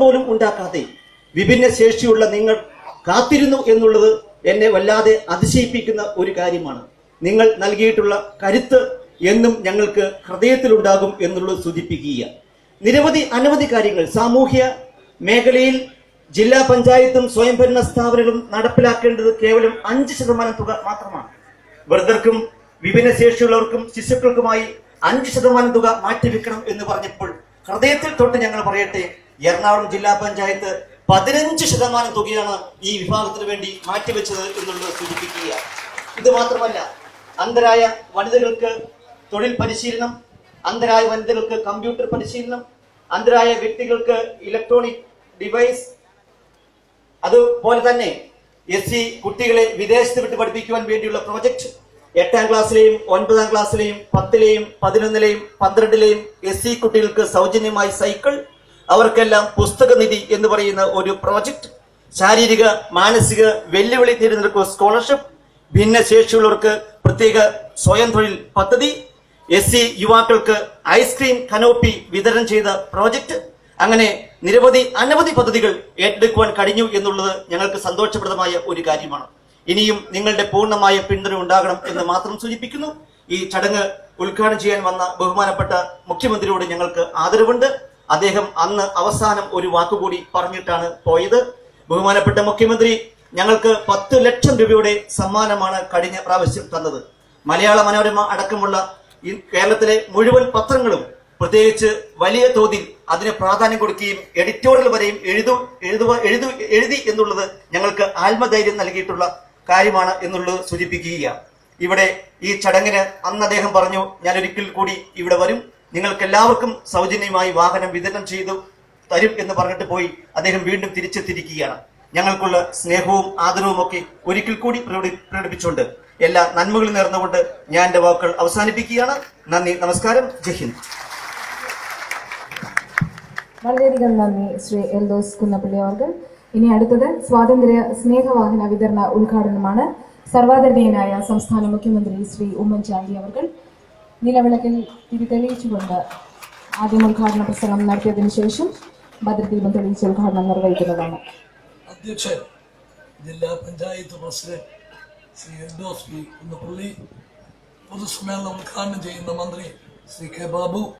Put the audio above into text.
പോലും ഉണ്ടാക്കാതെ വിഭിന്ന ശേഷിയുള്ള നിങ്ങൾ കാത്തിരുന്നു എന്നുള്ളത് എന്നെ വല്ലാതെ അതിശയിപ്പിക്കുന്ന ഒരു കാര്യമാണ്. നിങ്ങൾ നൽകിയിട്ടുള്ള കരുത്ത് എന്നും ഞങ്ങൾക്ക് ഹൃദയത്തിലുണ്ടാകും എന്നുള്ളത് സൂചിപ്പിക്കുക. അനവധി കാര്യങ്ങൾ സാമൂഹ്യ മേഖലയിൽ ജില്ലാ പഞ്ചായത്തും സ്വയംഭരണ സ്ഥാപനങ്ങളും നടപ്പിലാക്കേണ്ടത് കേവലം 5% തുക മാത്രമാണ്. വൃദ്ധർക്കും വിഭിന്നശേഷിയുള്ളവർക്കും ശിശുക്കൾക്കുമായി 5% തുക മാറ്റിവെക്കണം എന്ന് പറഞ്ഞപ്പോൾ ഹൃദയത്തിൽ തൊട്ട് ഞങ്ങൾ പറയട്ടെ, എറണാകുളം ജില്ലാ പഞ്ചായത്ത് 15% തുകയാണ് ഈ വിഭാഗത്തിന് വേണ്ടി മാറ്റിവെച്ചത് എന്നുള്ളത് സൂചിപ്പിക്കുക. ഇത് മാത്രമല്ല, അന്ധരായ വനിതകൾക്ക് തൊഴിൽ പരിശീലനം, അന്ധരായ വനിതകൾക്ക് കമ്പ്യൂട്ടർ പരിശീലനം, അന്ധരായ വ്യക്തികൾക്ക് ഇലക്ട്രോണിക് ഡിവൈസ്, അതുപോലെ തന്നെ SC കുട്ടികളെ വിദേശത്ത് വിട്ട് പഠിപ്പിക്കുവാൻ വേണ്ടിയുള്ള പ്രോജക്ട് 8ാം ക്ലാസ്സിലെയും 9ാം ക്ലാസ്സിലെയും 10ലെയും 11ലെയും 12ലെയും SC കുട്ടികൾക്ക് സൗജന്യമായി സൈക്കിൾ, അവർക്കെല്ലാം പുസ്തക നിധി എന്ന് പറയുന്ന ഒരു പ്രോജക്ട്, ശാരീരിക മാനസിക വെല്ലുവിളി നേരിടുന്നവർക്ക് സ്കോളർഷിപ്പ്, ഭിന്നശേഷിയുള്ളവർക്ക് പ്രത്യേക സ്വയം തൊഴിൽ പദ്ധതി, SC യുവാക്കൾക്ക് ഐസ്ക്രീം കനോപ്പി വിതരണം ചെയ്ത പ്രോജക്ട്, അങ്ങനെ അനവധി പദ്ധതികൾ ഏറ്റെടുക്കുവാൻ കഴിഞ്ഞു എന്നുള്ളത് ഞങ്ങൾക്ക് സന്തോഷപ്രദമായ ഒരു കാര്യമാണ്. ഇനിയും നിങ്ങളുടെ പൂർണ്ണമായ പിന്തുണ ഉണ്ടാകണം എന്ന് മാത്രം സൂചിപ്പിക്കുന്നു. ഈ ചടങ്ങ് ഉദ്ഘാടനം ചെയ്യാൻ വന്ന ബഹുമാനപ്പെട്ട മുഖ്യമന്ത്രിയോട് ഞങ്ങൾക്ക് ആദരവുണ്ട്. അദ്ദേഹം അന്ന് അവസാനം ഒരു വാക്കുകൂടി പറഞ്ഞിട്ടാണ് പോയത്. ബഹുമാനപ്പെട്ട മുഖ്യമന്ത്രി ഞങ്ങൾക്ക് 10 ലക്ഷം രൂപയുടെ സമ്മാനമാണ് കഴിഞ്ഞ പ്രാവശ്യം തന്നത്. മലയാള മനോരമ അടക്കമുള്ള കേരളത്തിലെ മുഴുവൻ പത്രങ്ങളും പ്രത്യേകിച്ച് വലിയ തോതിൽ അതിന് പ്രാധാന്യം കൊടുക്കുകയും എഡിറ്റോറിയൽ വരെയും എഴുതി എന്നുള്ളത് ഞങ്ങൾക്ക് ആത്മധൈര്യം നൽകിയിട്ടുള്ള കാര്യമാണ് എന്നുള്ളത് സൂചിപ്പിക്കുകയാണ്. ഇവിടെ ഈ ചടങ്ങിന് അന്ന് അദ്ദേഹം പറഞ്ഞു, ഞാൻ ഒരിക്കൽ കൂടി ഇവിടെ വരും, നിങ്ങൾക്ക് എല്ലാവർക്കും സൗജന്യമായി വാഹനം വിതരണം ചെയ്തു തരും എന്ന് പറഞ്ഞിട്ട് പോയി. അദ്ദേഹം വീണ്ടും തിരിച്ചെത്തിയിരിക്കുകയാണ്. ഞങ്ങൾക്കുള്ള സ്നേഹവും ആദരവും ഒക്കെ ഒരിക്കൽ കൂടി പ്രകടിപ്പിച്ചുകൊണ്ട് എല്ലാ നന്മകളും നേർന്നുകൊണ്ട് ഞാൻ എന്റെ വാക്കുകൾ അവസാനിപ്പിക്കുകയാണ്. നന്ദി, നമസ്കാരം, ജയ് ഹിന്ദ്. വളരെയധികം നന്ദി ശ്രീ എൽദോസ് കുന്നപ്പള്ളി അവർ. ഇനി അടുത്തത് സ്വാതന്ത്ര്യ സ്നേഹവാഹന വിതരണ ഉദ്ഘാടനമാണ്. സർവാദരണീയനായ സംസ്ഥാന മുഖ്യമന്ത്രി ശ്രീ ഉമ്മൻചാണ്ടി അവർ നിലവിളക്കിൽ തിരി തെളിയിച്ചുകൊണ്ട് ആദ്യം ഉദ്ഘാടന പ്രസംഗം നടത്തിയതിനു ശേഷം ഭദ്രദീപം തെളിയിച്ച് ഉദ്ഘാടനം നിർവഹിക്കുന്നതാണ്. അധ്യക്ഷൻ ജില്ലാ പഞ്ചായത്ത് പ്രസിഡന്റ് ശ്രീ എൽദോസ് കുന്നപ്പള്ളി, പൊതുസമ്മേളനം ഉദ്ഘാടനം ചെയ്യുന്ന മന്ത്രി ശ്രീ കെ ബാബു,